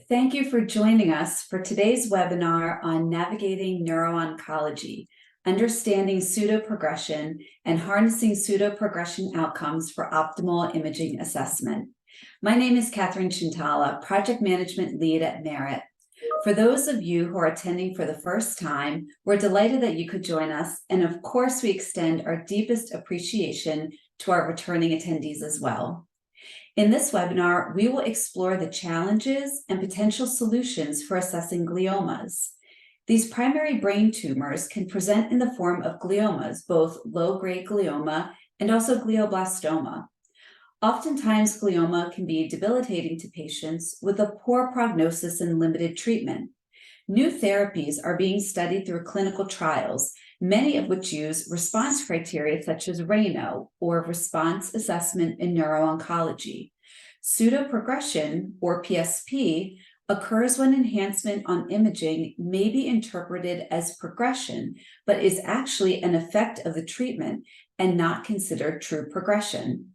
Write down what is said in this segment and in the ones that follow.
Thank you for joining us for today's webinar on navigating neuro-oncology, understanding pseudoprogression and harnessing pseudoprogression outcomes for optimal imaging assessment. My name is Catherine Chintala, Project Management Lead at Merit. For those of you who are attending for the first time, we're delighted that you could join us, and of course we extend our deepest appreciation to our returning attendees as well. In this webinar, we will explore the challenges and potential solutions for assessing gliomas. These primary brain tumors can present in the form of gliomas, both low-grade glioma and also glioblastoma. Oftentimes, glioma can be debilitating to patients with a poor prognosis and limited treatment. New therapies are being studied through clinical trials, many of which use response criteria such as Rano, or response assessment in neuro-oncology. Pseudoprogression, or PSP, occurs when enhancement on imaging may be interpreted as progression, but is actually an effect of the treatment and not considered true progression.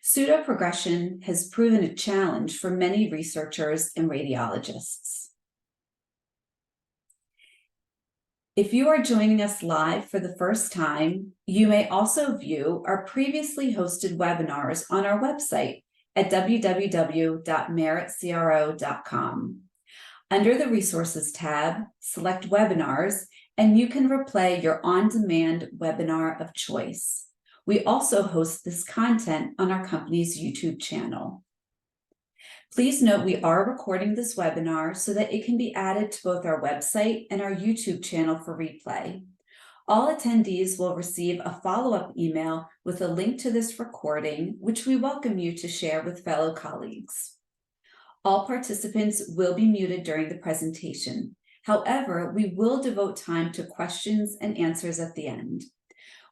Pseudoprogression has proven a challenge for many researchers and radiologists. If you are joining us live for the first time, you may also view our previously hosted webinars on our website at www.meritcro.com. Under the Resources tab, select Webinars, and you can replay your on-demand webinar of choice. We also host this content on our company's YouTube channel. Please note we are recording this webinar so that it can be added to both our website and our YouTube channel for replay. All attendees will receive a follow-up email with a link to this recording, which we welcome you to share with fellow colleagues. All participants will be muted during the presentation. However, we will devote time to questions and answers at the end.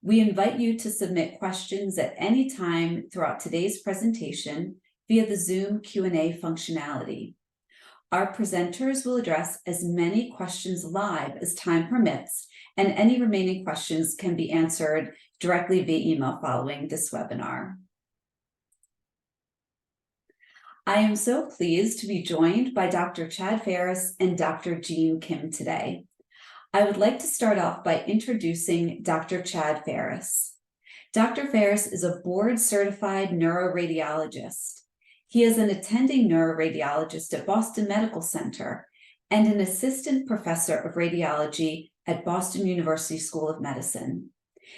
We invite you to submit questions at any time throughout today's presentation via the Zoom Q&A functionality. Our presenters will address as many questions live as time permits, and any remaining questions can be answered directly via email following this webinar. I am so pleased to be joined by Dr. Chad Farris and Dr. Jean Kim today. I would like to start off by introducing Dr. Chad Farris. Dr. Farris is a board-certified neuroradiologist. He is an attending neuroradiologist at Boston Medical Center and an assistant professor of radiology at Boston University School of Medicine.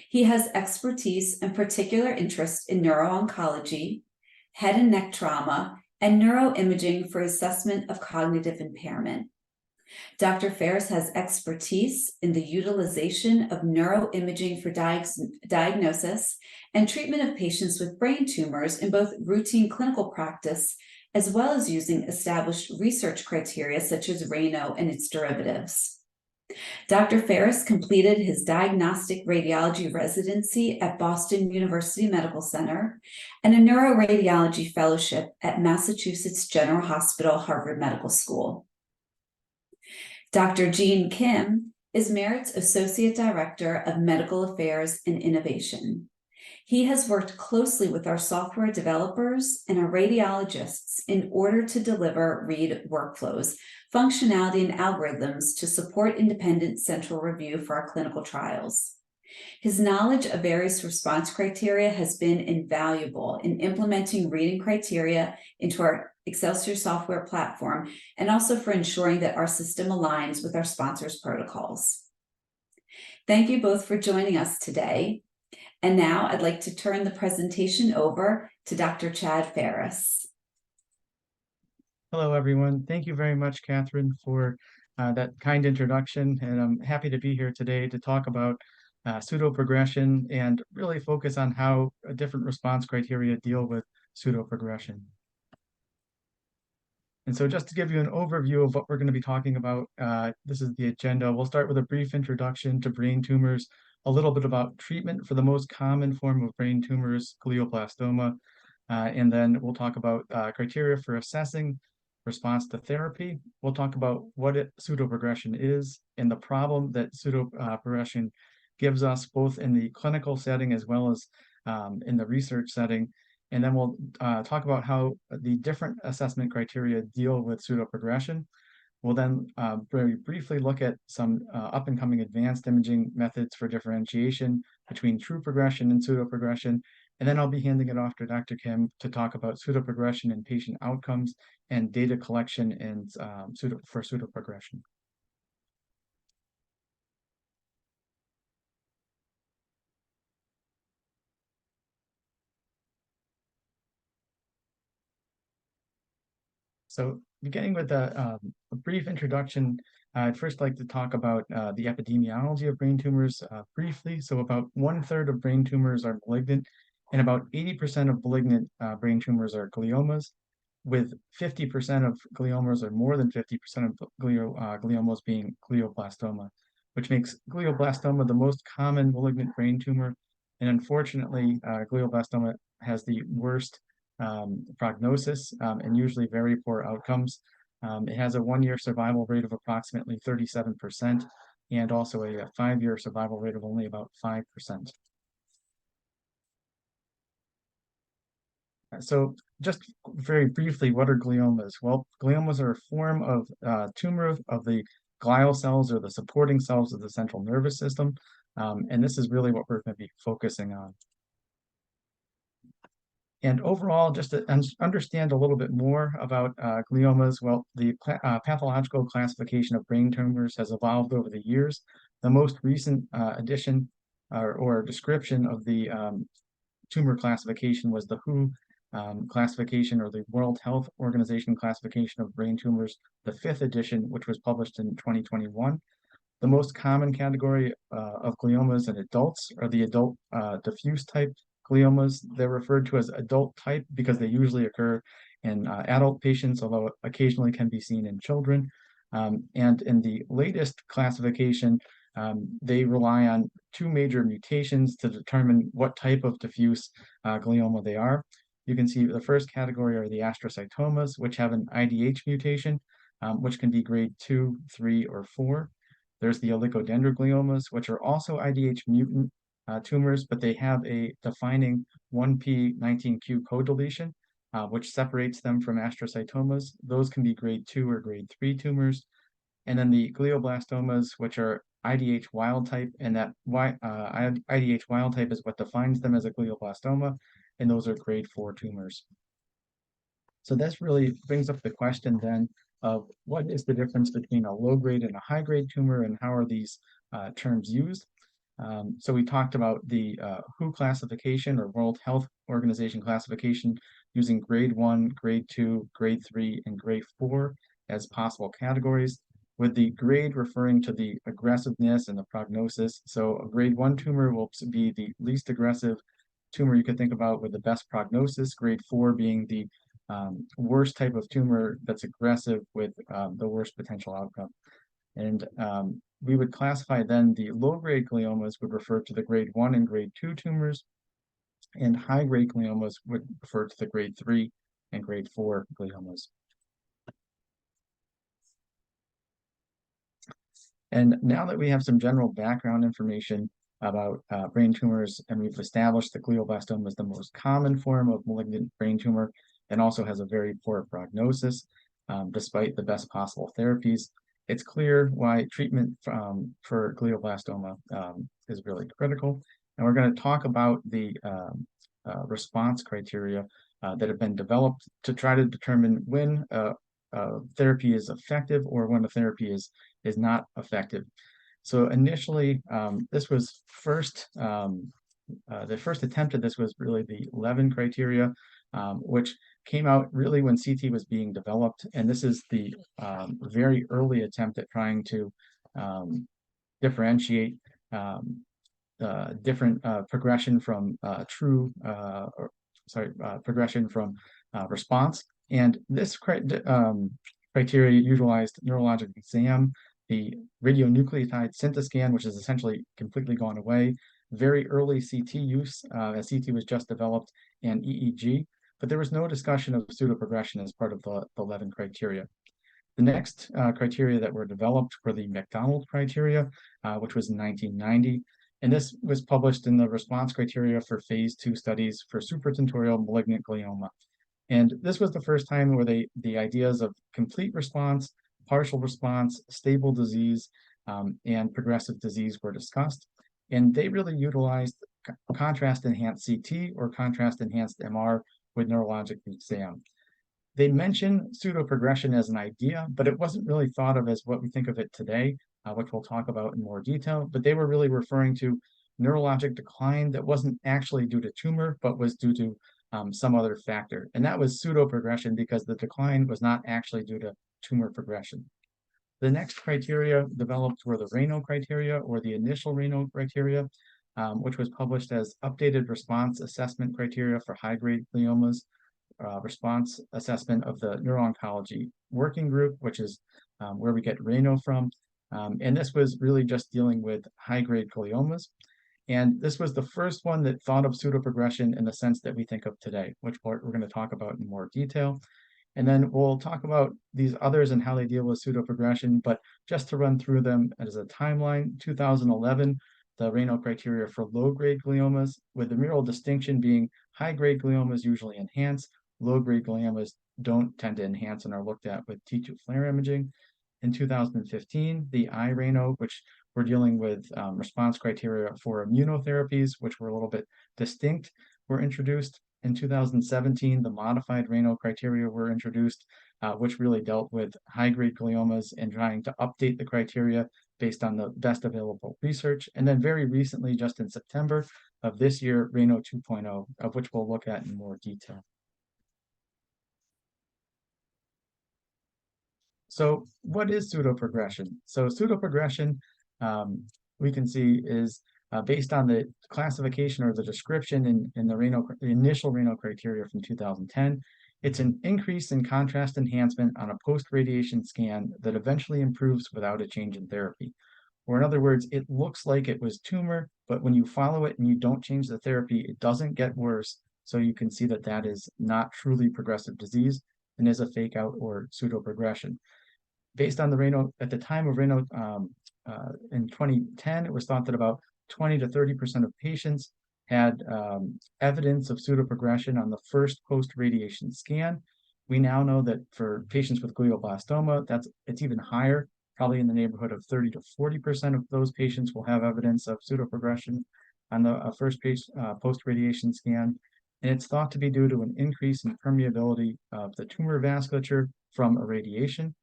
He has expertise and particular interest in neuro-oncology, head and neck trauma, and neuroimaging for assessment of cognitive impairment. Dr. Farris has expertise in the utilization of neuroimaging for diagnosis and treatment of patients with brain tumors in both routine clinical practice, as well as using established research criteria such as Rano and its derivatives. Dr. Farris completed his diagnostic radiology residency at Boston University Medical Center and a neuroradiology fellowship at Massachusetts General Hospital, Harvard Medical School. Dr. Jean Kim is Merit's Associate Director of Medical Affairs and Innovation. He has worked closely with our software developers and our radiologists in order to deliver read workflows, functionality, and algorithms to support independent central review for our clinical trials. His knowledge of various response criteria has been invaluable in implementing reading criteria into our Excelsior software platform, and also for ensuring that our system aligns with our sponsors' protocols. Thank you both for joining us today. And now I'd like to turn the presentation over to Dr. Chad Farris. Hello, everyone. Thank you very much, Catherine, for that kind introduction. And I'm happy to be here today to talk about pseudoprogression and really focus on how different response criteria deal with pseudoprogression. And so just to give you an overview of what we're going to be talking about, this is the agenda. We'll start with a brief introduction to brain tumors, a little bit about treatment for the most common form of brain tumors, glioblastoma, and then we'll talk about criteria for assessing response to therapy. We'll talk about what pseudoprogression is and the problem that pseudoprogression gives us both in the clinical setting as well as in the research setting. and then we'll talk about how the different assessment criteria deal with pseudoprogression. We'll then very briefly look at some up-and-coming advanced imaging methods for differentiation between true progression and pseudoprogression. And then I'll be handing it off to Dr. Kim to talk about pseudoprogression and patient outcomes and data collection and for pseudoprogression. So beginning with a brief introduction, I'd first like to talk about the epidemiology of brain tumors briefly. So about 1/3 of brain tumors are malignant, and about 80% of malignant brain tumors are gliomas, with 50% of gliomas or more than 50% of gliomas being glioblastoma, which makes glioblastoma the most common malignant brain tumor. And unfortunately, glioblastoma has the worst prognosis and usually very poor outcomes. It has a 1-year survival rate of approximately 37% and also a 5-year survival rate of only about 5%. So just very briefly, what are gliomas? Well, gliomas are a form of tumor of the glial cells or the supporting cells of the central nervous system. And this is really what we're going to be focusing on. And overall, just to understand a little bit more about gliomas, well, the pathological classification of brain tumors has evolved over the years. The most recent addition or description of the tumor classification was the WHO classification, or the World Health Organization classification of brain tumors, the 5th edition, which was published in 2021. The most common category of gliomas in adults are the adult diffuse type gliomas. They're referred to as adult type because they usually occur in adult patients, although occasionally can be seen in children. And in the latest classification, they rely on 2 major mutations to determine what type of diffuse glioma they are. You can see the first category are the astrocytomas, which have an IDH mutation, which can be grade 2, 3, or 4. There's the oligodendrogliomas, which are also IDH mutant tumors, but they have a defining 1p19q codeletion, which separates them from astrocytomas. Those can be grade 2 or grade 3 tumors. And then the glioblastomas, which are IDH wild type, and that IDH wild type is what defines them as a glioblastoma, and those are grade 4 tumors. So this really brings up the question then of what is the difference between a low-grade and a high-grade tumor, and how are these terms used? So we talked about the WHO classification, or World Health Organization classification, using grade 1, grade 2, grade 3, and grade 4 as possible categories, with the grade referring to the aggressiveness and the prognosis. So a grade 1 tumor will be the least aggressive tumor you could think about with the best prognosis, grade 4 being the worst type of tumor that's aggressive with the worst potential outcome. And we would classify then the low-grade gliomas would refer to the grade 1 and grade 2 tumors, and high-grade gliomas would refer to the grade 3 and grade 4 gliomas. And now that we have some general background information about brain tumors, and we've established that glioblastoma is the most common form of malignant brain tumor and also has a very poor prognosis, despite the best possible therapies, it's clear why treatment for glioblastoma is really critical. And we're going to talk about the response criteria that have been developed to try to determine when therapy is effective or when a therapy is not effective. So initially, this was the first attempt at this was really the Levin criteria, which came out really when CT was being developed. And this is the very early attempt at trying to differentiate different progression from progression from response. And this criteria utilized neurologic exam, the radionucleotide scintiscan, which has essentially completely gone away, very early CT use as CT was just developed, and EEG, but there was no discussion of pseudoprogression as part of the Levin criteria. The next criteria that were developed were the McDonald criteria, which was in 1990. And this was published in the response criteria for phase 2 studies for supratentorial malignant glioma. And this was the first time where the ideas of complete response, partial response, stable disease, and progressive disease were discussed. And they really utilized contrast-enhanced CT or contrast-enhanced MR with neurologic exam. They mention pseudo-progression as an idea, but it wasn't really thought of as what we think of it today, which we'll talk about in more detail. But they were really referring to neurologic decline that wasn't actually due to tumor, but was due to some other factor. And that was pseudo-progression because the decline was not actually due to tumor progression. The next criteria developed were the Rano criteria, or the initial Rano criteria, which was published as updated response assessment criteria for high-grade gliomas, response assessment of the Neuro-Oncology working group, which is where we get Rano from. And this was really just dealing with high-grade gliomas. And this was the first one that thought of pseudoprogression in the sense that we think of today, which we're going to talk about in more detail. And then we'll talk about these others and how they deal with pseudoprogression, but just to run through them as a timeline, 2011, the Rano criteria for low-grade gliomas, with the mural distinction being high-grade gliomas usually enhance, low-grade gliomas don't tend to enhance and are looked at with T2 FLAIR imaging. In 2015, the iRano, which we're dealing with response criteria for immunotherapies, which were a little bit distinct, were introduced. In 2017, the modified Rano criteria were introduced, which really dealt with high-grade gliomas and trying to update the criteria based on the best available research. And then very recently, just in September of this year, Rano 2.0, of which we'll look at in more detail. So what is pseudoprogression? So pseudoprogression, we can see, is based on the classification or the description in the initial Rano criteria from 2010. It's an increase in contrast enhancement on a post-radiation scan that eventually improves without a change in therapy. Or in other words, it looks like it was tumor, but when you follow it and you don't change the therapy, it doesn't get worse. So you can see that that is not truly progressive disease and is a fake out or pseudoprogression. Based on the Rano, at the time of Rano in 2010, it was thought that about 20 to 30% of patients had evidence of pseudoprogression on the first post-radiation scan. We now know that for patients with glioblastoma, it's even higher, probably in the neighborhood of 30 to 40% of those patients will have evidence of pseudoprogression on the first post-radiation scan. And it's thought to be due to an increase in permeability of the tumor vasculature from irradiation,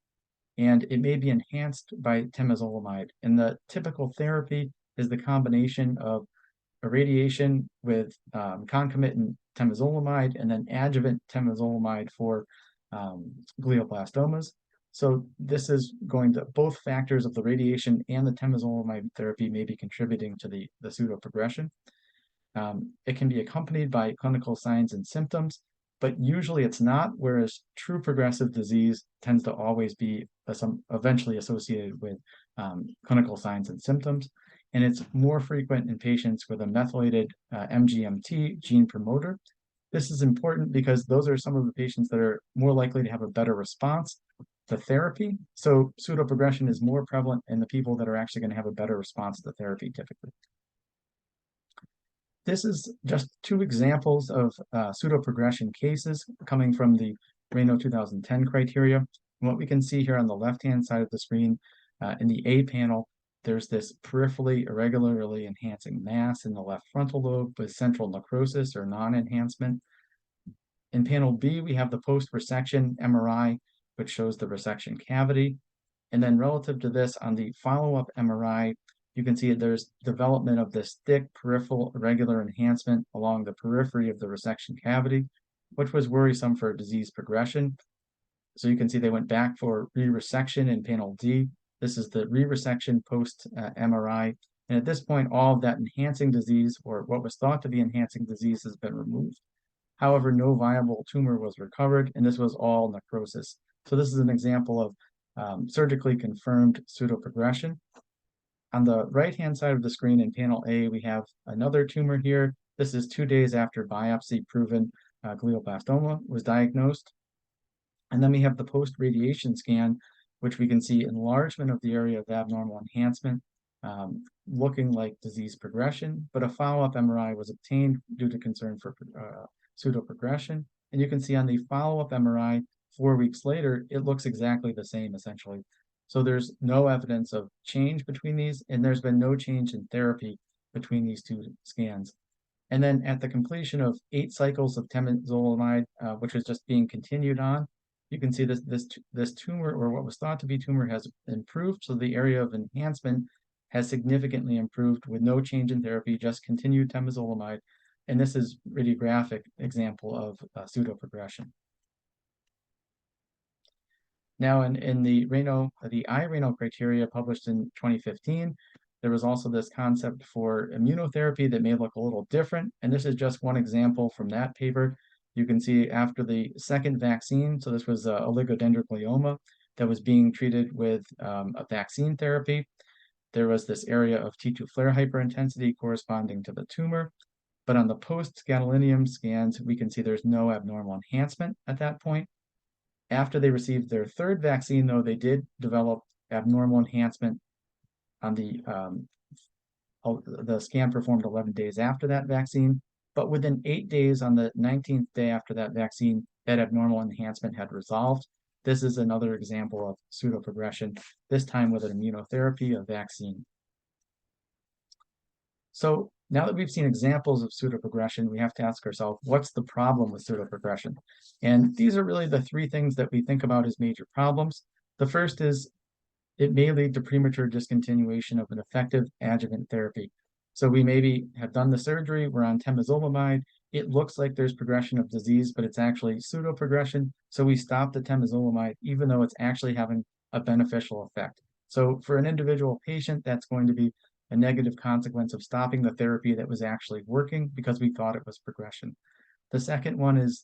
and it may be enhanced by temozolomide. And the typical therapy is the combination of irradiation with concomitant temozolomide and then adjuvant temozolomide for glioblastomas. So this is going to, both factors of the radiation and the temozolomide therapy may be contributing to the pseudoprogression. It can be accompanied by clinical signs and symptoms, but usually it's not, whereas true progressive disease tends to always be eventually associated with clinical signs and symptoms. And it's more frequent in patients with a methylated MGMT gene promoter. This is important because those are some of the patients that are more likely to have a better response to therapy. So pseudoprogression is more prevalent in the people that are actually going to have a better response to therapy typically. This is just two examples of pseudoprogression cases coming from the Rano 2010 criteria. And what we can see here on the left-hand side of the screen, in the A panel, there's this peripherally irregularly enhancing mass in the left frontal lobe with central necrosis or non-enhancement. In panel B, we have the post-resection MRI, which shows the resection cavity. And then relative to this, on the follow-up MRI, you can see that there's development of this thick peripheral irregular enhancement along the periphery of the resection cavity, which was worrisome for disease progression. So you can see they went back for re-resection in panel D. This is the re-resection post-MRI. And at this point, all of that enhancing disease, or what was thought to be enhancing disease, has been removed. However, no viable tumor was recovered, and this was all necrosis. So this is an example of surgically confirmed pseudoprogression. On the right-hand side of the screen in panel A, we have another tumor here. This is 2 days after biopsy-proven glioblastoma was diagnosed. And then we have the post-radiation scan, which we can see enlargement of the area of abnormal enhancement looking like disease progression, but a follow-up MRI was obtained due to concern for pseudoprogression. And you can see on the follow-up MRI 4 weeks later, it looks exactly the same essentially. So there's no evidence of change between these, and there's been no change in therapy between these two scans. And then at the completion of 8 cycles of temozolomide, which was just being continued on, you can see this tumor, or what was thought to be tumor, has improved. So the area of enhancement has significantly improved with no change in therapy, just continued temozolomide. And this is radiographic example of pseudoprogression. Now, in the iRano criteria published in 2015, there was also this concept for immunotherapy that may look a little different. And this is just one example from that paper. You can see after the second vaccine, so this was oligodendroglioma that was being treated with a vaccine therapy. There was this area of T2 flare hyperintensity corresponding to the tumor. But on the post-gadolinium scans, we can see there's no abnormal enhancement at that point. After they received their third vaccine, though, they did develop abnormal enhancement on the scan performed 11 days after that vaccine. But within 8 days, on the 19th day after that vaccine, that abnormal enhancement had resolved. This is another example of pseudoprogression, this time with an immunotherapy, a vaccine. So now that we've seen examples of pseudoprogression, we have to ask ourselves, what's the problem with pseudoprogression? And these are really the 3 things that we think about as major problems. The first is it may lead to premature discontinuation of an effective adjuvant therapy. So we maybe have done the surgery, we're on temozolomide, it looks like there's progression of disease, but it's actually pseudoprogression. So we stop the temozolomide, even though it's actually having a beneficial effect. So for an individual patient, that's going to be a negative consequence of stopping the therapy that was actually working because we thought it was progression. The second one is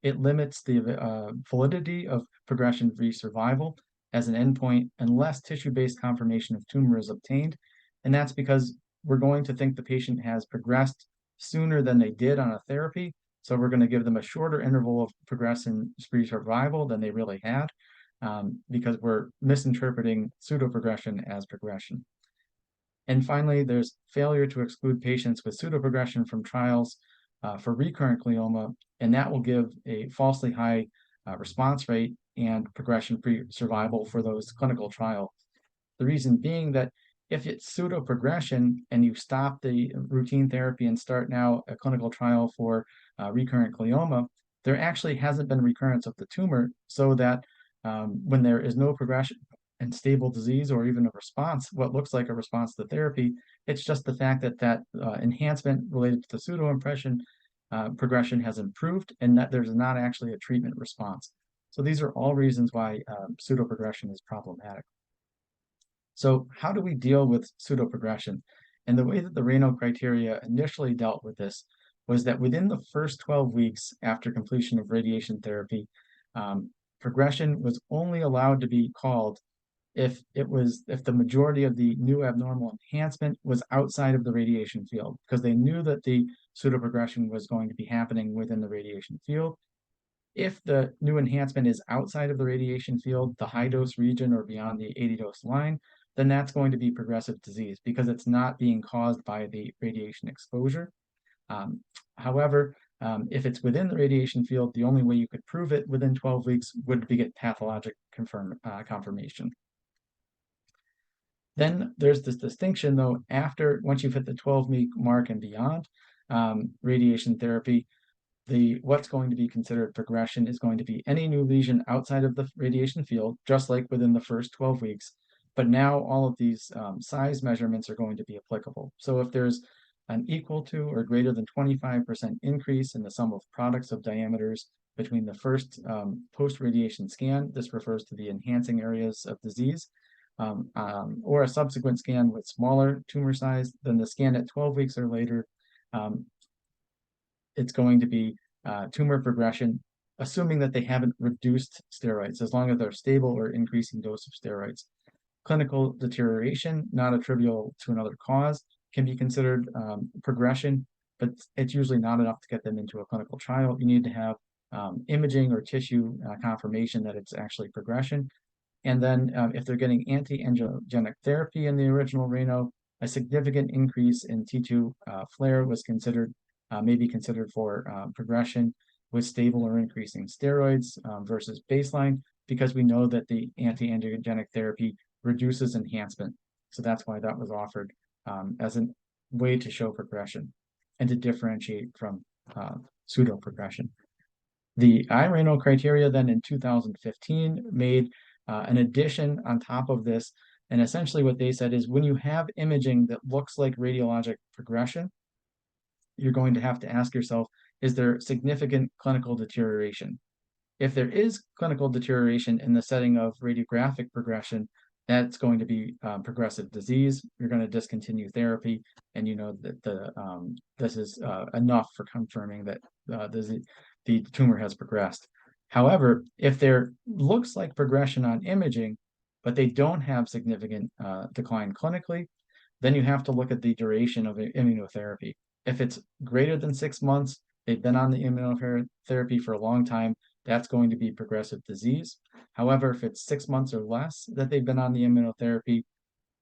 it limits the validity of progression-free survival as an endpoint unless tissue-based confirmation of tumor is obtained. And that's because we're going to think the patient has progressed sooner than they did on a therapy. So we're going to give them a shorter interval of progression-free survival than they really had because we're misinterpreting pseudoprogression as progression. And finally, there's failure to exclude patients with pseudoprogression from trials for recurrent glioma, and that will give a falsely high response rate and progression-free survival for those clinical trials. The reason being that if it's pseudoprogression and you stop the routine therapy and start now a clinical trial for recurrent glioma, there actually hasn't been recurrence of the tumor, so that when there is no progression and stable disease or even a response, what looks like a response to therapy, it's just the fact that enhancement related to the pseudoimpression progression has improved and that there's not actually a treatment response. So these are all reasons why pseudoprogression is problematic. So how do we deal with pseudoprogression? And the way that the Rano criteria initially dealt with this was that within the first 12 weeks after completion of radiation therapy, progression was only allowed to be called if the majority of the new abnormal enhancement was outside of the radiation field, because they knew that the pseudoprogression was going to be happening within the radiation field. If the new enhancement is outside of the radiation field, the high dose region or beyond the 80 dose line, then that's going to be progressive disease because it's not being caused by the radiation exposure. However, if it's within the radiation field, the only way you could prove it within 12 weeks would be get pathologic confirmation. Then there's this distinction, though, once you've hit the 12-week mark and beyond radiation therapy, what's going to be considered progression is going to be any new lesion outside of the radiation field, just like within the first 12 weeks. But now all of these size measurements are going to be applicable. So if there's an equal to or greater than 25% increase in the sum of products of diameters between the first post-radiation scan, this refers to the enhancing areas of disease, or a subsequent scan with smaller tumor size than the scan at 12 weeks or later, it's going to be tumor progression, assuming that they haven't reduced steroids, as long as they're stable or increasing dose of steroids. Clinical deterioration, not attributable to another cause, can be considered progression, but it's usually not enough to get them into a clinical trial. You need to have imaging or tissue confirmation that it's actually progression. And then if they're getting anti-angiogenic therapy in the original Rano, a significant increase in T2 flare was may be considered for progression with stable or increasing steroids versus baseline, because we know that the anti-angiogenic therapy reduces enhancement. So that's why that was offered as a way to show progression and to differentiate from pseudo-progression. The Rano criteria then in 2015 made an addition on top of this. And essentially what they said is when you have imaging that looks like radiologic progression, you're going to have to ask yourself, is there significant clinical deterioration? If there is clinical deterioration in the setting of radiographic progression, that's going to be progressive disease. You're going to discontinue therapy, and you know that this is enough for confirming that the tumor has progressed. However, if there looks like progression on imaging, but they don't have significant decline clinically, then you have to look at the duration of immunotherapy. If it's greater than 6 months, they've been on the immunotherapy for a long time, that's going to be progressive disease. However, if it's 6 months or less that they've been on the immunotherapy,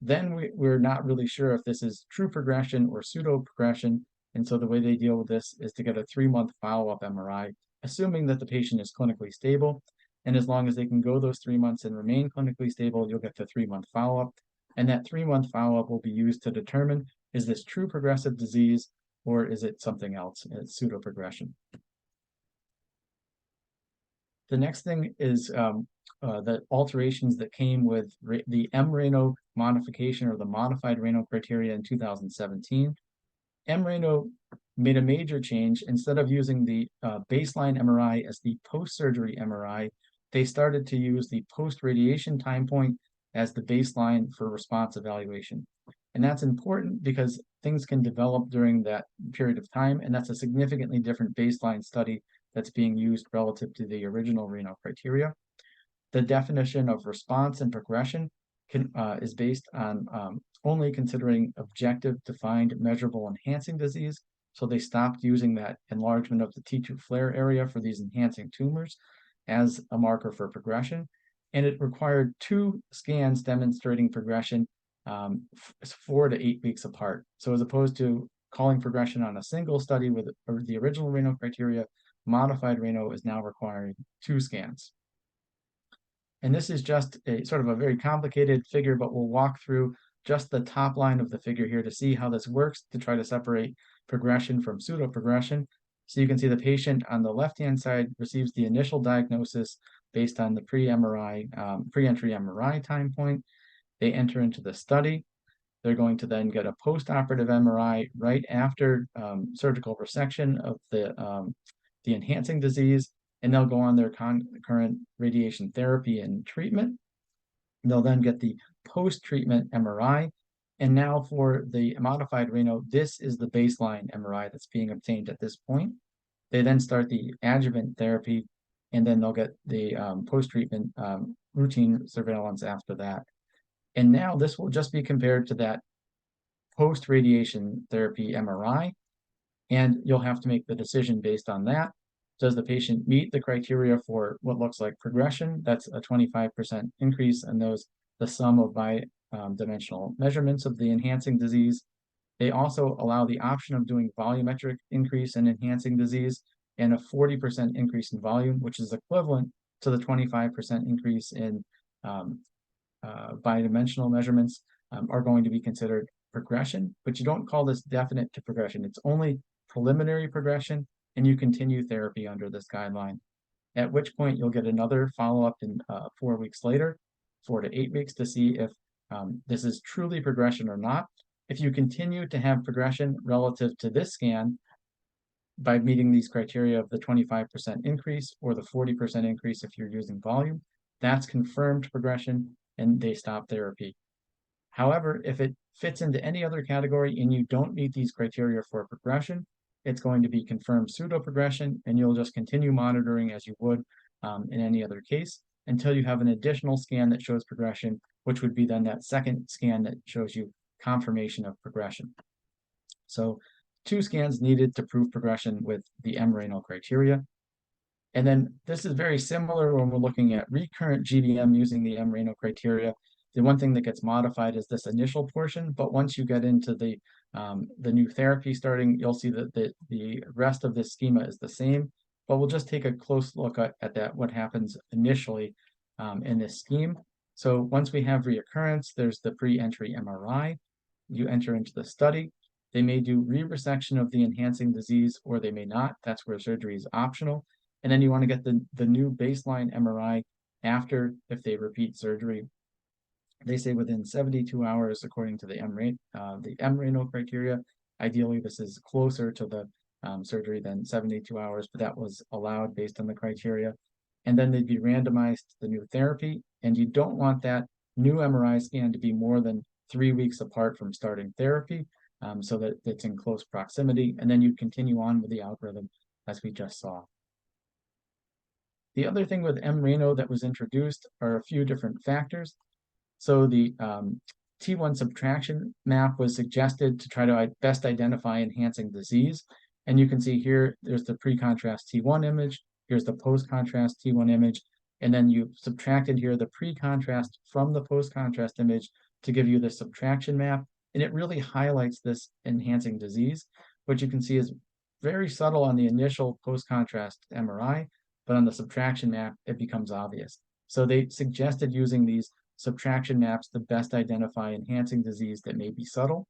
then we're not really sure if this is true progression or pseudo-progression. And so the way they deal with this is to get a 3-month follow-up MRI, assuming that the patient is clinically stable. And as long as they can go those 3 months and remain clinically stable, you'll get the 3-month follow-up. And that 3-month follow-up will be used to determine, is this true progressive disease or is it something else, pseudo-progression? The next thing is the alterations that came with the M-Rano modification, or the modified Rano criteria in 2017. M-Rano made a major change. Instead of using the baseline MRI as the post-surgery MRI, they started to use the post-radiation time point as the baseline for response evaluation. And that's important because things can develop during that period of time, and that's a significantly different baseline study that's being used relative to the original Rano criteria. The definition of response and progression is based on only considering objective, defined, measurable enhancing disease. So they stopped using that enlargement of the T2 flare area for these enhancing tumors as a marker for progression. And it required 2 scans demonstrating progression 4 to 8 weeks apart. So as opposed to calling progression on a single study with the original Rano criteria, modified Rano is now requiring 2 scans. And this is just a sort of a very complicated figure, but we'll walk through just the top line of the figure here to see how this works to try to separate progression from pseudo-progression. So you can see the patient on the left-hand side receives the initial diagnosis based on the pre-entry MRI time point. They enter into the study. They're going to then get a post-operative MRI right after surgical resection of the enhancing disease, and they'll go on their concurrent radiation therapy and treatment. They'll then get the post-treatment MRI. And now for the modified Rano, this is the baseline MRI that's being obtained at this point. They then start the adjuvant therapy, and then they'll get the post-treatment routine surveillance after that. And now this will just be compared to that post-radiation therapy MRI, and you'll have to make the decision based on that. Does the patient meet the criteria for what looks like progression? That's a 25% increase in the sum of bidimensional measurements of the enhancing disease. They also allow the option of doing volumetric increase in enhancing disease and a 40% increase in volume, which is equivalent to the 25% increase in bidimensional measurements are going to be considered progression, but you don't call this definite to progression. It's only preliminary progression, and you continue therapy under this guideline, at which point you'll get another follow-up in 4 weeks later, 4 to 8 weeks, to see if this is truly progression or not. If you continue to have progression relative to this scan by meeting these criteria of the 25% increase or the 40% increase if you're using volume, that's confirmed progression, and they stop therapy. However, if it fits into any other category and you don't meet these criteria for progression, it's going to be confirmed pseudo-progression, and you'll just continue monitoring as you would in any other case until you have an additional scan that shows progression, which would be then that second scan that shows you confirmation of progression. So 2 scans needed to prove progression with the M-Rano criteria. And then this is very similar when we're looking at recurrent GBM using the M-Rano criteria. The one thing that gets modified is this initial portion, but once you get into the new therapy starting, you'll see that the rest of this schema is the same, but we'll just take a close look at that, what happens initially in this scheme. So once we have reoccurrence, there's the pre-entry MRI. You enter into the study. They may do re-resection of the enhancing disease, or they may not. That's where surgery is optional. And then you want to get the new baseline MRI after, if they repeat surgery. They say within 72 hours, according to the Rano criteria. Ideally, this is closer to the surgery than 72 hours, but that was allowed based on the criteria. And then they'd be randomized to the new therapy. And you don't want that new MRI scan to be more than 3 weeks apart from starting therapy, so that it's in close proximity. And then you continue on with the algorithm as we just saw. The other thing with Rano that was introduced are a few different factors. So the T1 subtraction map was suggested to try to best identify enhancing disease. And you can see here, there's the pre-contrast T1 image, here's the post-contrast T1 image, and then you subtracted here the pre-contrast from the post-contrast image to give you the subtraction map. And it really highlights this enhancing disease, which you can see is very subtle on the initial post-contrast MRI, but on the subtraction map, it becomes obvious. So they suggested using these subtraction maps to best identify enhancing disease that may be subtle.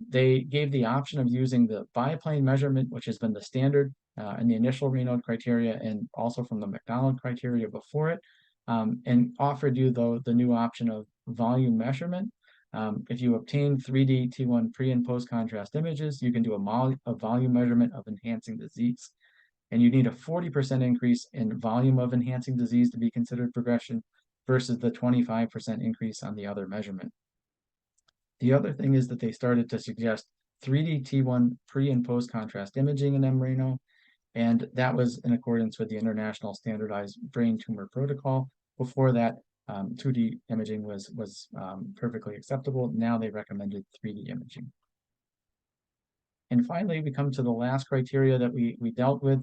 They gave the option of using the biplane measurement, which has been the standard in the initial Rano criteria and also from the McDonald criteria before it, and offered you, though, the new option of volume measurement. If you obtain 3D T1 pre and post contrast images, you can do a volume measurement of enhancing disease. And you need a 40% increase in volume of enhancing disease to be considered progression versus the 25% increase on the other measurement. The other thing is that they started to suggest 3D T1 pre and post contrast imaging in Rano, and that was in accordance with the International Standardized Brain Tumor Protocol. Before that, 2D imaging was perfectly acceptable. Now they recommended 3D imaging. And finally, we come to the last criteria that we dealt with.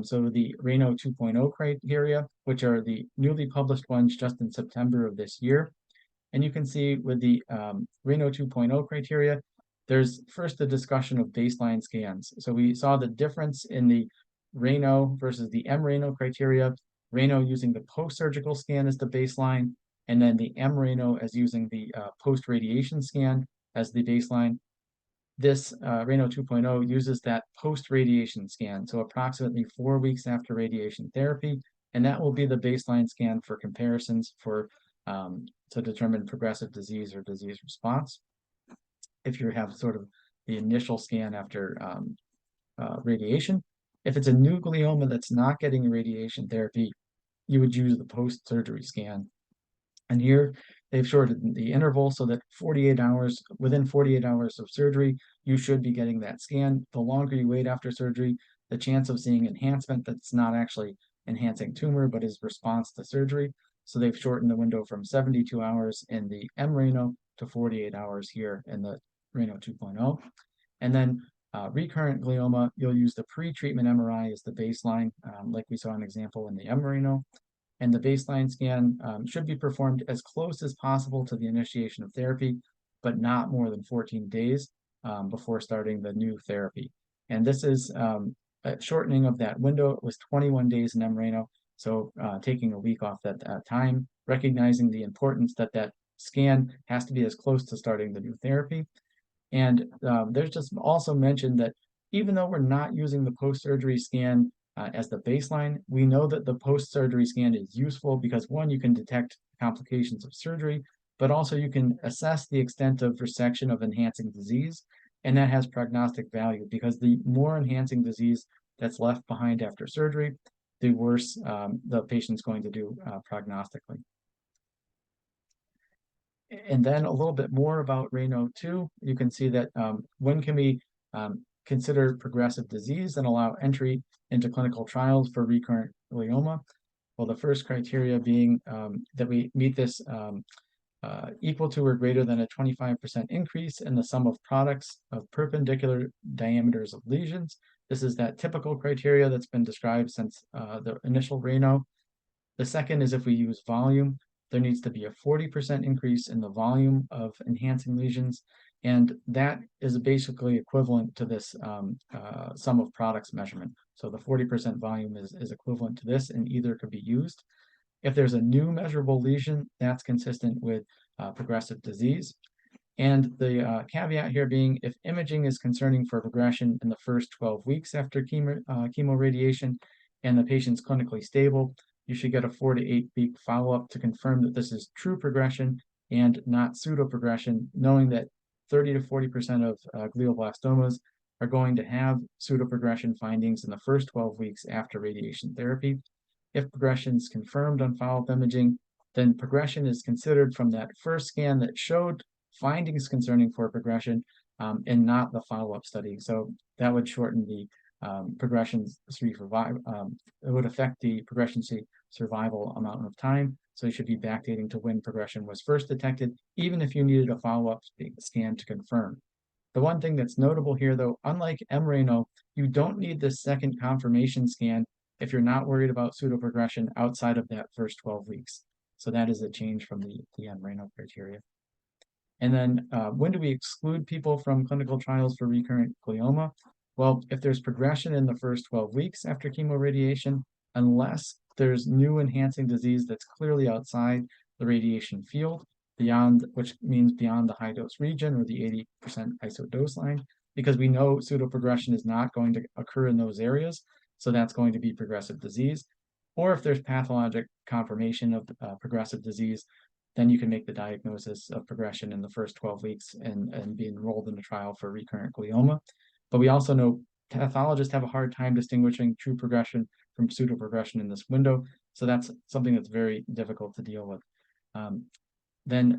So the Rano 2.0 criteria, which are the newly published ones just in September of this year. And you can see with the Rano 2.0 criteria, there's first a discussion of baseline scans. So we saw the difference in the Rano versus the Rano criteria. Rano using the post-surgical scan as the baseline, and then the Rano as using the post-radiation scan as the baseline. This Rano 2.0 uses that post-radiation scan, so approximately 4 weeks after radiation therapy, and that will be the baseline scan for comparisons for to determine progressive disease or disease response. If you have sort of the initial scan after radiation. If it's a new glioma that's not getting radiation therapy, you would use the post-surgery scan. And here they've shortened the interval so that within 48 hours of surgery, you should be getting that scan. The longer you wait after surgery, the chance of seeing enhancement that's not actually enhancing tumor, but is response to surgery. So they've shortened the window from 72 hours in the Rano to 48 hours here in the Rano 2.0. And then recurrent glioma, you'll use the pre-treatment MRI as the baseline, like we saw an example in the Rano. And the baseline scan should be performed as close as possible to the initiation of therapy, but not more than 14 days before starting the new therapy. And this is a shortening of that window. It was 21 days in Rano, so taking a week off that time, recognizing the importance that that scan has to be as close to starting the new therapy. And there's just also mentioned that even though we're not using the post-surgery scan as the baseline, we know that the post-surgery scan is useful because, one, you can detect complications of surgery, but also you can assess the extent of resection of enhancing disease, and that has prognostic value because the more enhancing disease that's left behind after surgery, the worse the patient's going to do prognostically. And then a little bit more about Rano 2, you can see that when can we consider progressive disease and allow entry into clinical trials for recurrent glioma? Well, the first criteria being that we meet this equal to or greater than a 25% increase in the sum of products of perpendicular diameters of lesions. This is that typical criteria that's been described since the initial Rano. The second is if we use volume. there needs to be a 40% increase in the volume of enhancing lesions, and that is basically equivalent to this sum of products measurement. So the 40% volume is equivalent to this, and either could be used. If there's a new measurable lesion, that's consistent with progressive disease. And the caveat here being, if imaging is concerning for progression in the first 12 weeks after chemoradiation and the patient's clinically stable, you should get a 4 to 8 week follow-up to confirm that this is true progression and not pseudo-progression, knowing that 30 to 40% of glioblastomas are going to have pseudo-progression findings in the first 12 weeks after radiation therapy. If progression is confirmed on follow-up imaging, then progression is considered from that first scan that showed findings concerning for progression and not the follow-up study. So that would shorten the progression-free survival. It would affect the progression-free survival amount of time. So you should be backdating to when progression was first detected, even if you needed a follow-up scan to confirm. The one thing that's notable here, though, unlike mRANO, you don't need this second confirmation scan if you're not worried about pseudoprogression outside of that first 12 weeks. So that is a change from the mRANO criteria. And then when do we exclude people from clinical trials for recurrent glioma? Well, if there's progression in the first 12 weeks after chemoradiation, unless there's new enhancing disease that's clearly outside the radiation field, which means beyond the high dose region or the 80% ISO dose line, because we know pseudoprogression is not going to occur in those areas, so that's going to be progressive disease. Or if there's pathologic confirmation of progressive disease, then you can make the diagnosis of progression in the first 12 weeks and be enrolled in the trial for recurrent glioma. But we also know pathologists have a hard time distinguishing true progression from pseudoprogression in this window. So that's something that's very difficult to deal with. Then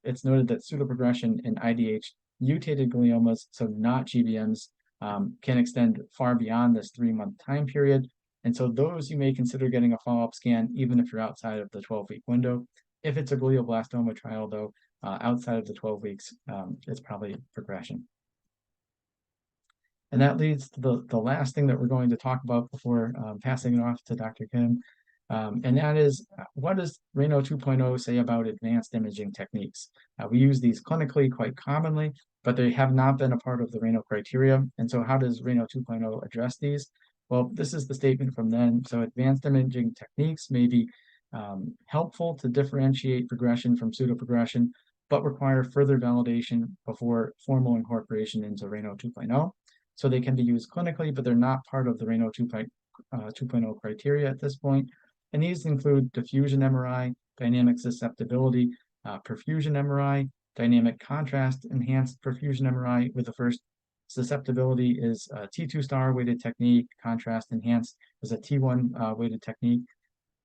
it's noted that pseudoprogression in IDH mutated gliomas, so not GBMs, can extend far beyond this 3-month time period. And so those you may consider getting a follow-up scan, even if you're outside of the 12-week window. If it's a glioblastoma trial, though, outside of the 12 weeks, it's probably progression. And that leads to the last thing that we're going to talk about before passing it off to Dr. Kim. And that is, what does Rano 2.0 say about advanced imaging techniques? We use these clinically quite commonly, but they have not been a part of the Rano criteria. And so how does Rano 2.0 address these? Well, this is the statement from them. So advanced imaging techniques may be helpful to differentiate progression from pseudoprogression, but require further validation before formal incorporation into Rano 2.0. So they can be used clinically, but they're not part of the Rano 2.0 criteria at this point. And these include diffusion MRI, dynamic susceptibility, perfusion MRI, dynamic contrast enhanced perfusion MRI, with the first susceptibility is a T2 star weighted technique, contrast enhanced is a T1 weighted technique,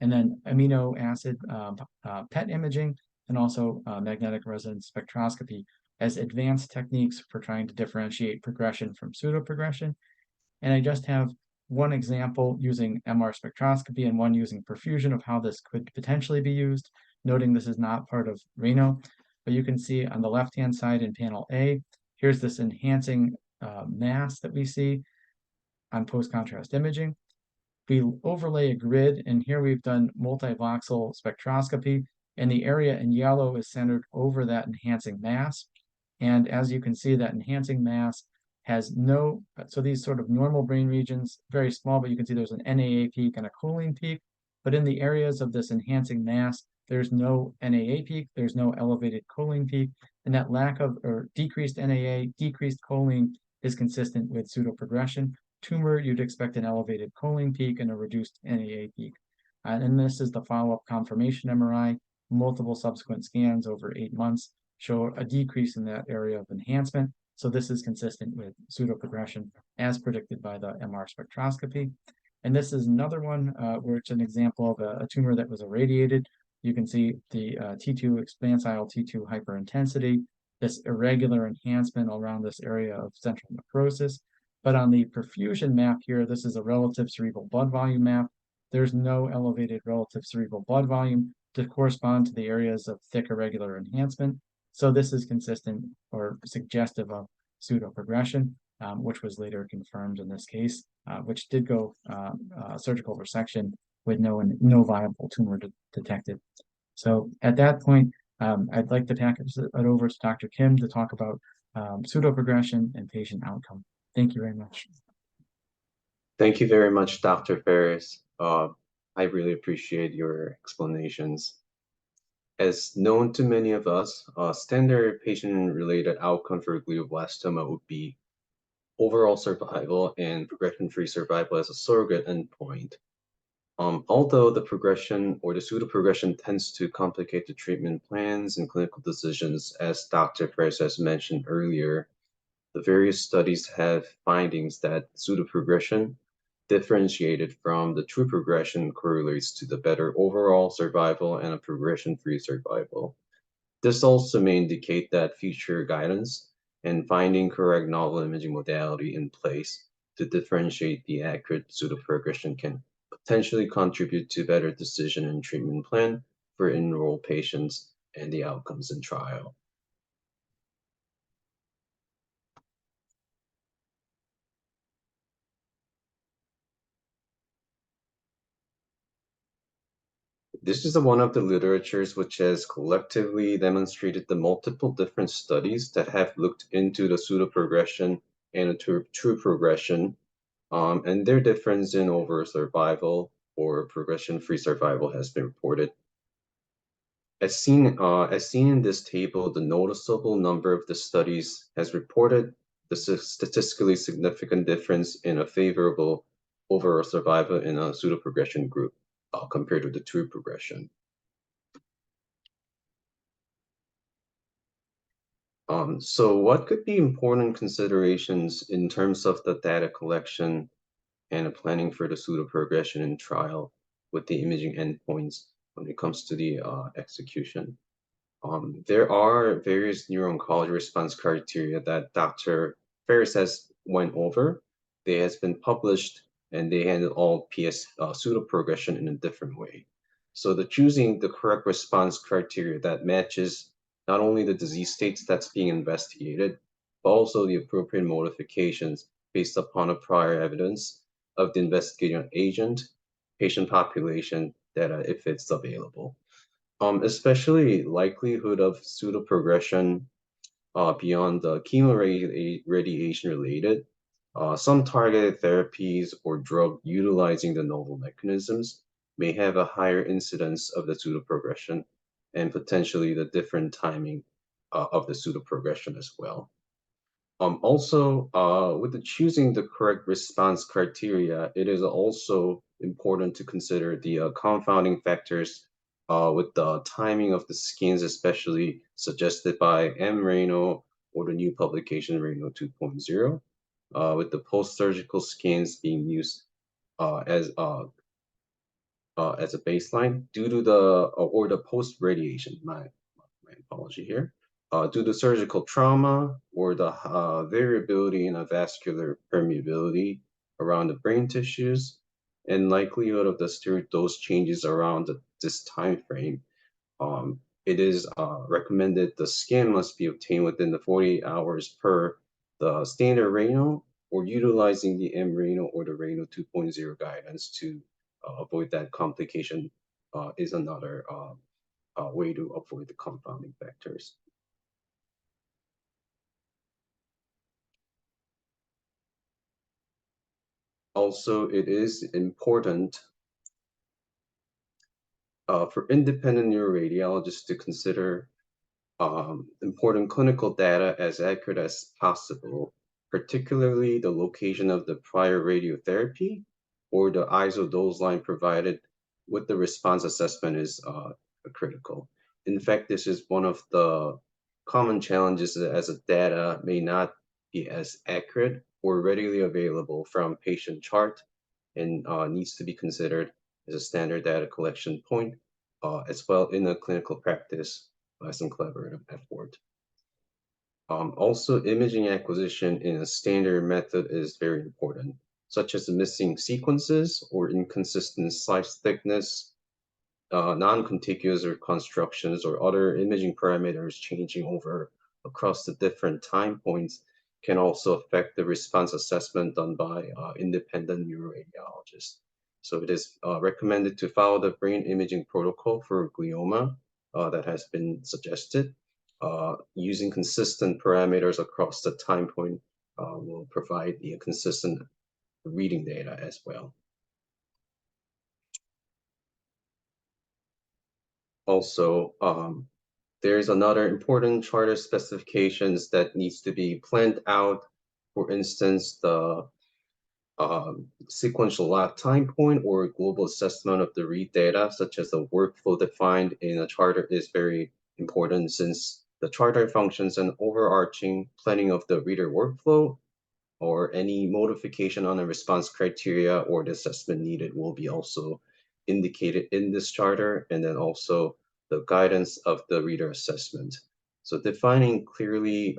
and then amino acid PET imaging, and also magnetic resonance spectroscopy as advanced techniques for trying to differentiate progression from pseudoprogression. And I just have one example using MR spectroscopy and one using perfusion of how this could potentially be used, noting this is not part of Rano. But you can see on the left-hand side in panel A, here's this enhancing mass that we see on post-contrast imaging. We overlay a grid, and here we've done multivoxel spectroscopy, and the area in yellow is centered over that enhancing mass. And as you can see, that enhancing mass has so these sort of normal brain regions, very small, but you can see there's an NAA peak and a choline peak. But in the areas of this enhancing mass, there's no NAA peak, there's no elevated choline peak, and that lack of or decreased NAA, decreased choline is consistent with pseudoprogression. Tumor, you'd expect an elevated choline peak and a reduced NAA peak. And this is the follow-up confirmation MRI. Multiple subsequent scans over 8 months show a decrease in that area of enhancement. So this is consistent with pseudoprogression as predicted by the MR spectroscopy. And this is another one where it's an example of a tumor that was irradiated. You can see the T2 expansile T2 hyperintensity, this irregular enhancement around this area of central necrosis. But on the perfusion map here, this is a relative cerebral blood volume map. There's no elevated relative cerebral blood volume to correspond to the areas of thick irregular enhancement. So this is consistent or suggestive of pseudoprogression, which was later confirmed in this case, which did go surgical resection with no viable tumor detected. So at that point, I'd like to pass it over to Dr. Kim to talk about pseudoprogression and patient outcome. Thank you very much. Thank you very much, Dr. Farris. I really appreciate your explanations. As known to many of us, standard patient-related outcome for glioblastoma would be overall survival and progression-free survival as a surrogate endpoint. Although the progression or the pseudoprogression tends to complicate the treatment plans and clinical decisions, as Dr. Farris has mentioned earlier, the various studies have findings that pseudoprogression differentiated from the true progression correlates to the better overall survival and a progression-free survival. This also may indicate that future guidance and finding correct novel imaging modality in place to differentiate the accurate pseudoprogression can potentially contribute to better decision and treatment plan for enrolled patients and the outcomes in trial. This is one of the literatures which has collectively demonstrated the multiple different studies that have looked into the pseudoprogression and a true progression, and their difference in overall survival or progression-free survival has been reported. As seen in this table, the noticeable number of the studies has reported the statistically significant difference in a favorable overall survival in a pseudoprogression group compared to the true progression. So what could be important considerations in terms of the data collection and planning for the pseudoprogression in trial with the imaging endpoints when it comes to the execution? There are various neuro-oncology response criteria that Dr. Farris has went over. They has been published and they handle all PS pseudoprogression in a different way. So the choosing the correct response criteria that matches not only the disease states that's being investigated, but also the appropriate modifications based upon a prior evidence of the investigating agent, patient population data if it's available. Especially likelihood of pseudoprogression beyond the radiation related. Some targeted therapies or drug utilizing the novel mechanisms may have a higher incidence of the pseudoprogression and potentially the different timing of the pseudoprogression as well. Also, with choosing the correct response criteria, it is also important to consider the confounding factors with the timing of the scans, especially suggested by Rano or the new publication Rano 2.0, with the post-surgical scans being used as a baseline due to the post-radiation. My apology here. Due to surgical trauma or the variability in a vascular permeability around the brain tissues and likelihood of the steroid dose changes around this time frame, it is recommended the scan must be obtained within the 48 hours per the standard Rano or utilizing the Rano or the Rano 2.0 guidance to avoid that complication is another way to avoid the confounding factors. Also, it is important for independent neuroradiologists to consider important clinical data as accurate as possible, particularly the location of the prior radiotherapy or the ISO dose line provided with the response assessment is critical. In fact, this is one of the common challenges as a data may not be as accurate or readily available from patient chart and needs to be considered as a standard data collection point as well in a clinical practice by some collaborative effort. Also, imaging acquisition in a standard method is very important, such as missing sequences or inconsistent slice thickness, non-contiguous reconstructions, or other imaging parameters changing over across the different time points can also affect the response assessment done by independent neuroradiologists. So it is recommended to follow the brain imaging protocol for glioma that has been suggested. Using consistent parameters across the time point will provide the consistent reading data as well. Also, there's another important charter specifications that needs to be planned out. For instance, the sequential lab time point or global assessment of the read data, such as the workflow defined in a charter, is very important, since the charter functions an overarching planning of the reader workflow, or any modification on the response criteria or the assessment needed will be also indicated in this charter, and then also the guidance of the reader assessment. So defining clearly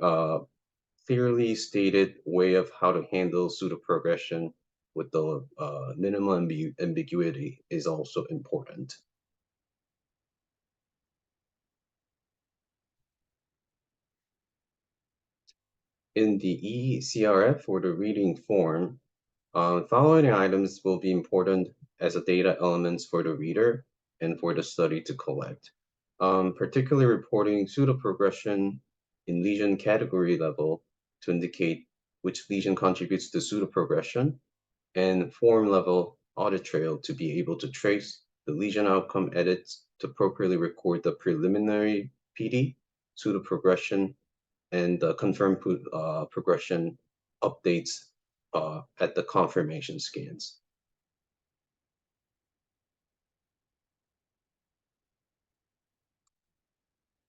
stated way of how to handle pseudoprogression with the minimal ambiguity is also important. In the ECRF, or the reading form, following items will be important as a data elements for the reader and for the study to collect. Particularly reporting pseudoprogression in lesion category level to indicate which lesion contributes to pseudoprogression, and form level audit trail to be able to trace the lesion outcome edits to appropriately record the preliminary PD, pseudoprogression, and the confirmed progression updates at the confirmation scans.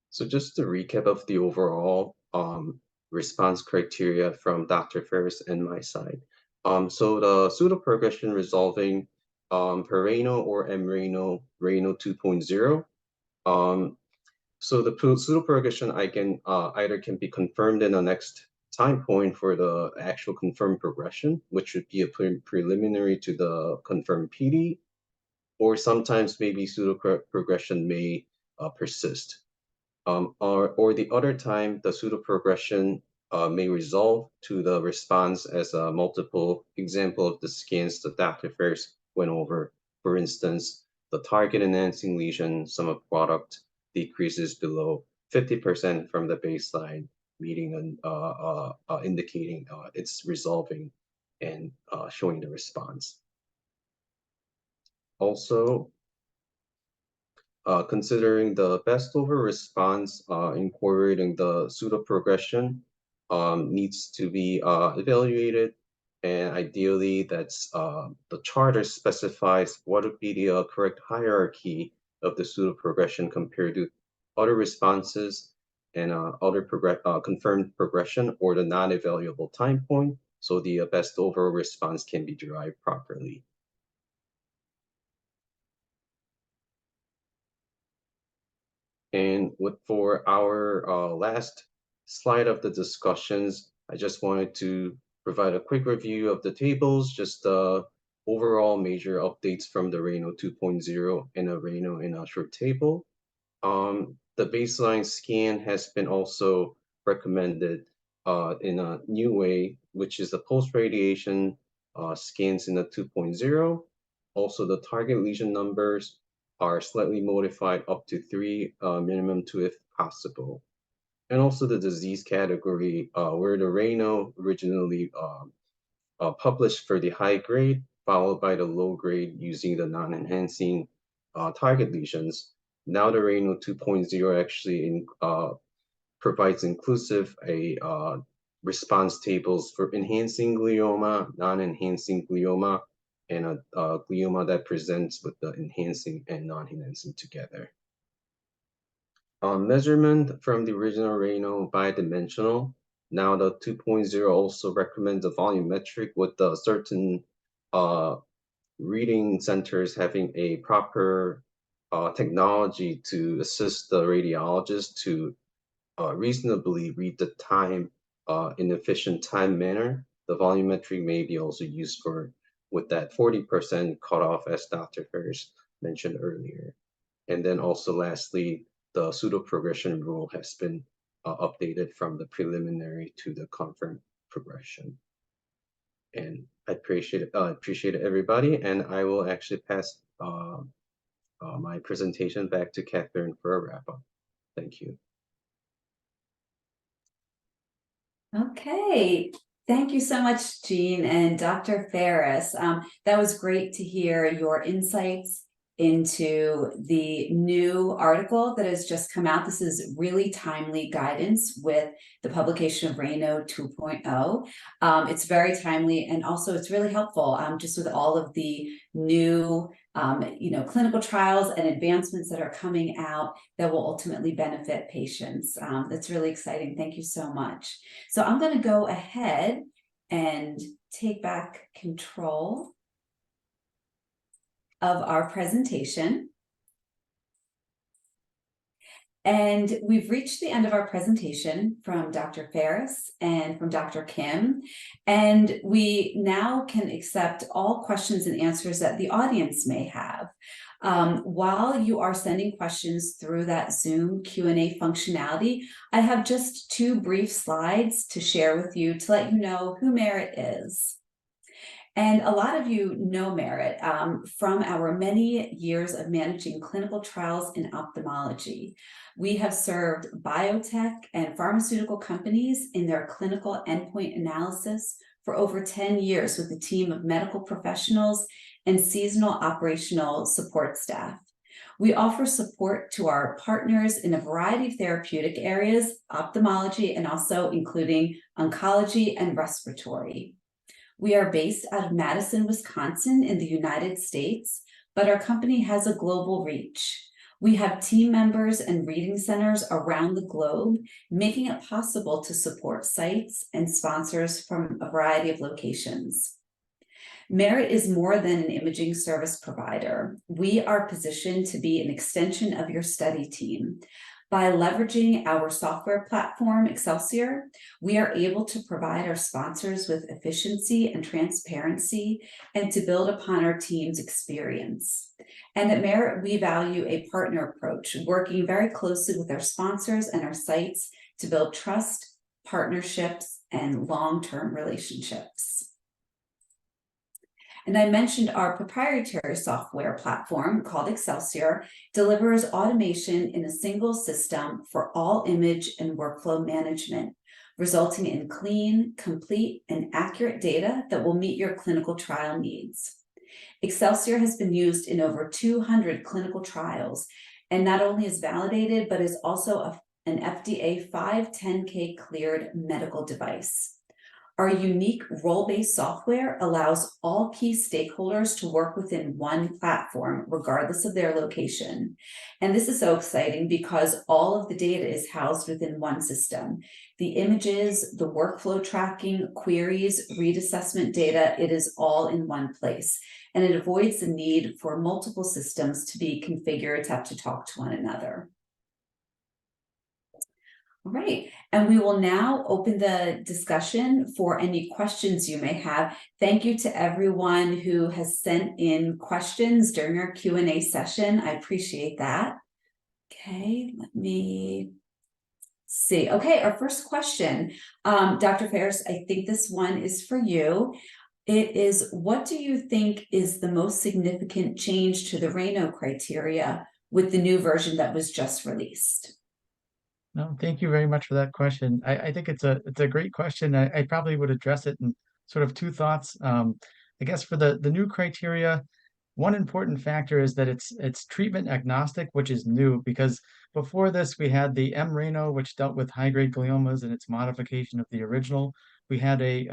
So just to recap of the overall response criteria from Dr. Farris and my side. So the pseudoprogression resolving per Rano or mRano, Rano 2.0. So the pseudoprogression either can be confirmed in the next time point for the actual confirmed progression, which would be a preliminary to the confirmed PD, or sometimes maybe pseudoprogression may persist. Or the other time, the pseudoprogression may resolve to the response as a multiple example of the scans that Dr. Farris went over. For instance, the target enhancing lesion sum of product decreases below 50% from the baseline, meaning indicating it's resolving and showing the response. Also, considering the best over response, incorporating the pseudoprogression needs to be evaluated, and ideally that's the charter specifies what would be the correct hierarchy of the pseudoprogression compared to other responses and other confirmed progression or the non-evaluable time point, so the best overall response can be derived properly. And for our last slide of the discussions, I just wanted to provide a quick review of the tables, just overall major updates from the Rano 2.0 and a Rano in a short table. The baseline scan has been also recommended in a new way, which is the post-radiation scans in the 2.0. Also, the target lesion numbers are slightly modified up to 3, minimum 2 if possible. And also the disease category, where the Rano originally published for the high grade, followed by the low grade using the non-enhancing target lesions. Now the Rano 2.0 actually provides inclusive response tables for enhancing glioma, non-enhancing glioma, and a glioma that presents with the enhancing and non-enhancing together. Measurement from the original Rano bidimensional. Now the 2.0 also recommends a volumetric with certain reading centers having a proper technology to assist the radiologist to reasonably read the time in efficient time manner. The volumetric may be also used with that 40% cutoff, as Dr. Farris mentioned earlier. And then also lastly, the pseudoprogression rule has been updated from the preliminary to the confirmed progression. And I appreciate everybody, and I will actually pass my presentation back to Catherine for a wrap-up. Thank you. Okay. Thank you so much, Jean and Dr. Farris. That was great to hear your insights into the new article that has just come out. This is really timely guidance with the publication of Rano 2.0. It's very timely, and also it's really helpful just with all of the new clinical trials and advancements that are coming out that will ultimately benefit patients. That's really exciting. Thank you so much. So I'm going to go ahead and take back control of our presentation. And we've reached the end of our presentation from Dr. Farris and from Dr. Kim. And we now can accept all questions and answers that the audience may have. While you are sending questions through that Zoom Q&A functionality, I have just 2 brief slides to share with you to let you know who Merit is. And a lot of you know Merit from our many years of managing clinical trials in ophthalmology. We have served biotech and pharmaceutical companies in their clinical endpoint analysis for over 10 years with a team of medical professionals and seasonal operational support staff. We offer support to our partners in a variety of therapeutic areas, ophthalmology, and also including oncology and respiratory. We are based out of Madison, Wisconsin in the United States, but our company has a global reach. We have team members and reading centers around the globe, making it possible to support sites and sponsors from a variety of locations. Merit is more than an imaging service provider. We are positioned to be an extension of your study team. By leveraging our software platform, Excelsior, we are able to provide our sponsors with efficiency and transparency and to build upon our team's experience. And at Merit, we value a partner approach, working very closely with our sponsors and our sites to build trust, partnerships, and long-term relationships. And I mentioned our proprietary software platform called Excelsior delivers automation in a single system for all image and workflow management, resulting in clean, complete, and accurate data that will meet your clinical trial needs. Excelsior has been used in over 200 clinical trials and not only is validated, but is also an FDA 510(k) cleared medical device. Our unique role-based software allows all key stakeholders to work within one platform, regardless of their location. And this is so exciting because all of the data is housed within one system. The images, the workflow tracking, queries, read assessment data, it is all in one place. And it avoids the need for multiple systems to be configured to have to talk to one another. All right, and we will now open the discussion for any questions you may have. Thank you to everyone who has sent in questions during our Q&A session. I appreciate that. Okay, let me see. Okay, our first question, Dr. Farris, I think this one is for you. It is, what do you think is the most significant change to the Rano criteria with the new version that was just released? No, thank you very much for that question. I think it's a great question. I probably would address it in sort of 2 thoughts. I guess for the new criteria, one important factor is that it's treatment agnostic, which is new because before this we had the M-Rano, which dealt with high-grade gliomas and its modification of the original. We had a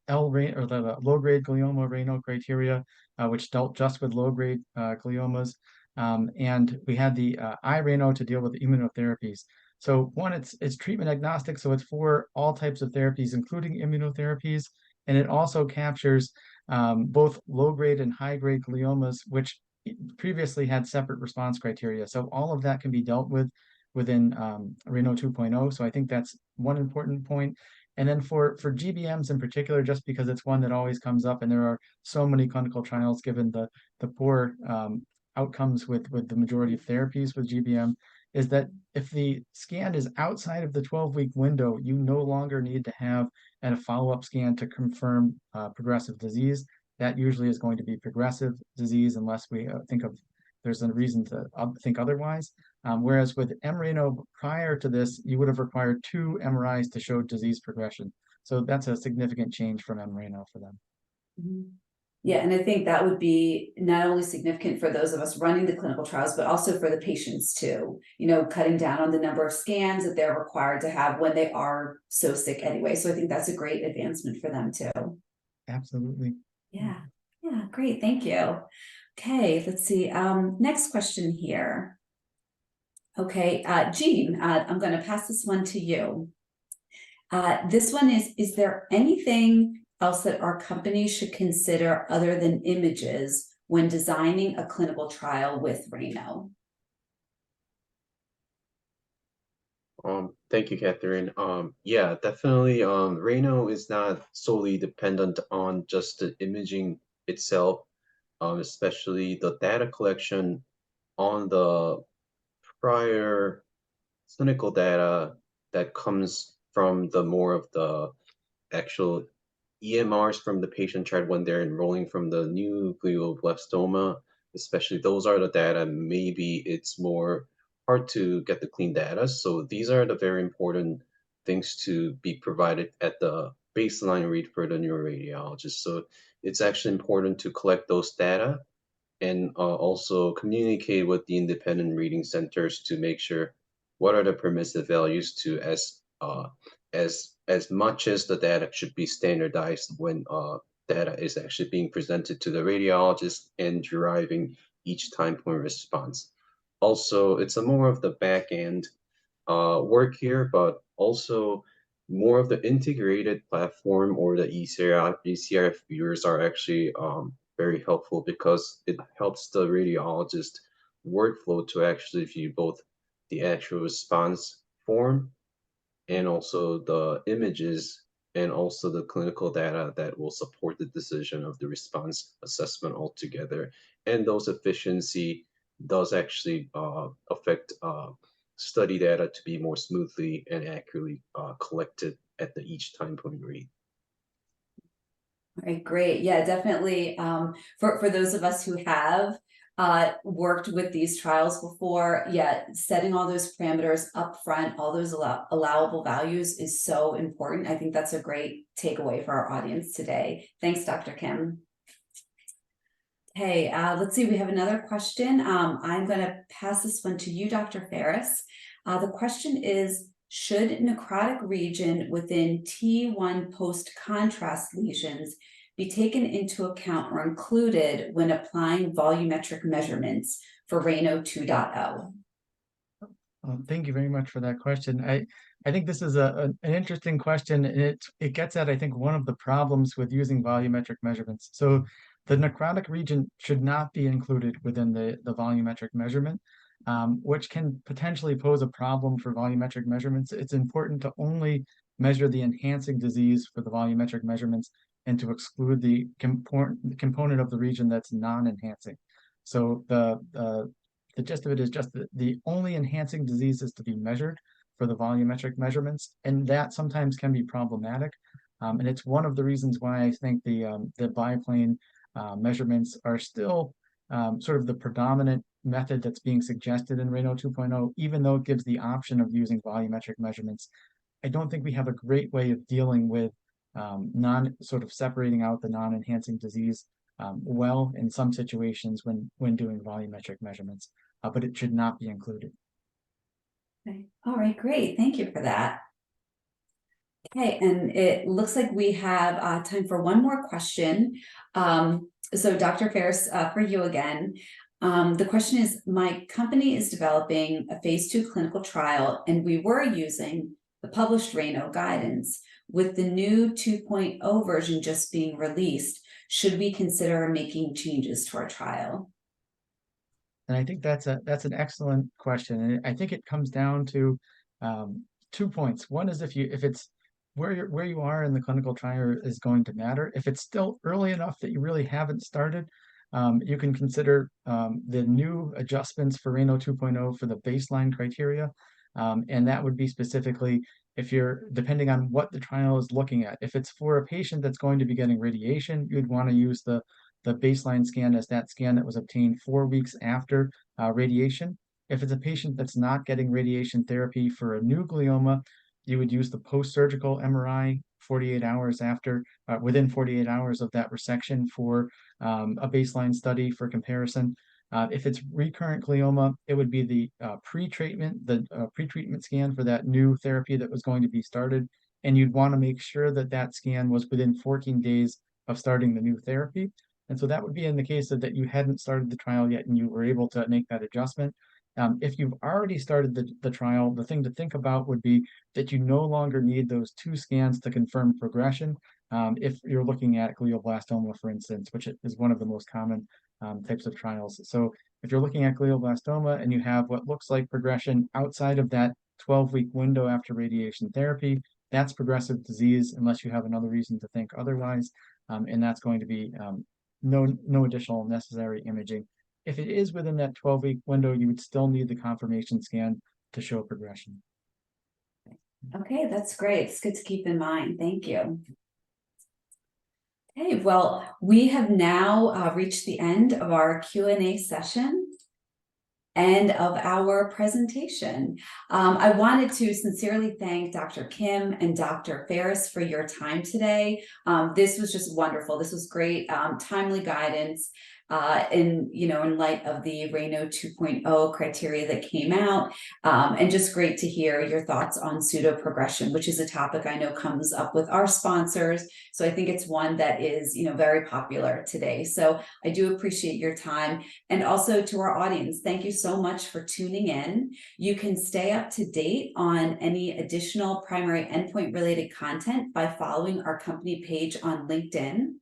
L-Rano or the low-grade glioma Rano criteria, which dealt just with low-grade gliomas, and we had the I-Rano to deal with immunotherapies. So one, it's treatment agnostic, so it's for all types of therapies, including immunotherapies, and it also captures both low-grade and high-grade gliomas, which previously had separate response criteria. So all of that can be dealt with within Rano 2.0. So I think that's one important point. And then for GBMs in particular, just because it's one that always comes up, and there are so many clinical trials given the poor outcomes with the majority of therapies with GBM, is that if the scan is outside of the 12-week window, you no longer need to have a follow-up scan to confirm progressive disease. That usually is going to be progressive disease unless we think of there's a reason to think otherwise. Whereas with M-Rano prior to this, you would have required 2 MRIs to show disease progression. So that's a significant change from M-Rano for them. Mhm. Yeah, and I think that would be not only significant for those of us running the clinical trials, but also for the patients too. Cutting down on the number of scans that they're required to have when they are so sick anyway. So I think that's a great advancement for them too. Absolutely. Yeah, yeah, great, thank you. Okay, let's see. Next question here. Okay, Jean, I'm going to pass this one to you. This one is there anything else that our company should consider other than images when designing a clinical trial with Rano? Thank you, Catherine. Yeah, definitely. Rano is not solely dependent on just the imaging itself, especially the data collection on the prior clinical data that comes from the more of the actual EMRs from the patient chart when they're enrolling from the new glioblastoma, especially those are the data. Maybe it's more hard to get the clean data. So these are the very important things to be provided at the baseline read for the neuroradiologist. So it's actually important to collect those data and also communicate with the independent reading centers to make sure what are the permissive values to as much as the data should be standardized when data is actually being presented to the radiologist and deriving each time point response. Also, it's a more of the back end work here, but also more of the integrated platform or the ECRF viewers are actually very helpful because it helps the radiologist workflow to actually view both the actual response form and also the images and also the clinical data that will support the decision of the response assessment altogether. And those efficiency does actually affect study data to be more smoothly and accurately collected at the each time point read. All right, great. Yeah, definitely. For those of us who have worked with these trials before, yeah, setting all those parameters up front, all those allowable values is so important. I think that's a great takeaway for our audience today. Thanks, Dr. Kim. Okay, let's see, we have another question. I'm going to pass this one to you, Dr. Farris. The question is, should necrotic region within T1 post-contrast lesions be taken into account or included when applying volumetric measurements for Rano 2.0? Thank you very much for that question. I think this is an interesting question, and it gets at, I think, one of the problems with using volumetric measurements. So the necrotic region should not be included within the volumetric measurement, which can potentially pose a problem for volumetric measurements. It's important to only measure the enhancing disease for the volumetric measurements and to exclude the component of the region that's non-enhancing. So the gist of it is just the only enhancing disease is to be measured for the volumetric measurements, and that sometimes can be problematic. And it's one of the reasons why I think the biplane measurements are still sort of the predominant method that's being suggested in Rano 2.0, even though it gives the option of using volumetric measurements. I don't think we have a great way of dealing with sort of separating out the non-enhancing disease well in some situations when doing volumetric measurements, but it should not be included. Okay. All right, great. Thank you for that. Okay, and it looks like we have time for one more question. So Dr. Farris, for you again. The question is, my company is developing a phase 2 clinical trial, and we were using the published Rano guidance. With the new 2.0 version just being released, should we consider making changes to our trial? And I think that's an excellent question. And I think it comes down to 2 points. One is if it's where you are in the clinical trial is going to matter. If it's still early enough that you really haven't started, you can consider the new adjustments for Rano 2.0 for the baseline criteria. And that would be specifically if you're, depending on what the trial is looking at. If it's for a patient that's going to be getting radiation, you'd want to use the the baseline scan as that scan that was obtained 4 weeks after radiation. If it's a patient that's not getting radiation therapy for a new glioma, you would use the post-surgical MRI 48 hours after, within 48 hours of that resection for a baseline study for comparison. If it's recurrent glioma, it would be the pre-treatment scan for that new therapy that was going to be started. And you'd want to make sure that that scan was within 14 days of starting the new therapy. And so that would be in the case that you hadn't started the trial yet and you were able to make that adjustment. If you've already started the trial, the thing to think about would be that you no longer need those 2 scans to confirm progression. If you're looking at glioblastoma, for instance, which is one of the most common types of trials. So if you're looking at glioblastoma and you have what looks like progression outside of that 12-week window after radiation therapy, that's progressive disease unless you have another reason to think otherwise. And that's going to be no additional necessary imaging. If it is within that 12-week window, you would still need the confirmation scan to show progression. Okay, that's great. It's good to keep in mind. Thank you. Okay, well, we have now reached the end of our Q&A session and of our presentation. I wanted to sincerely thank Dr. Kim and Dr. Farris for your time today. This was just wonderful. This was great, timely guidance. In light of the Rano 2.0 criteria that came out, and just great to hear your thoughts on pseudo-progression, which is a topic I know comes up with our sponsors. So I think it's one that is, very popular today. So I do appreciate your time. And also to our audience, thank you so much for tuning in. You can stay up to date on any additional primary endpoint related content by following our company page on LinkedIn.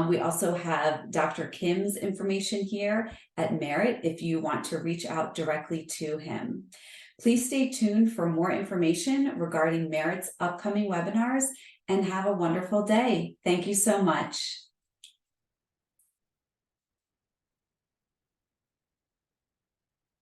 We also have Dr. Kim's information here at Merit if you want to reach out directly to him. Please stay tuned for more information regarding Merit's upcoming webinars and have a wonderful day. Thank you so much.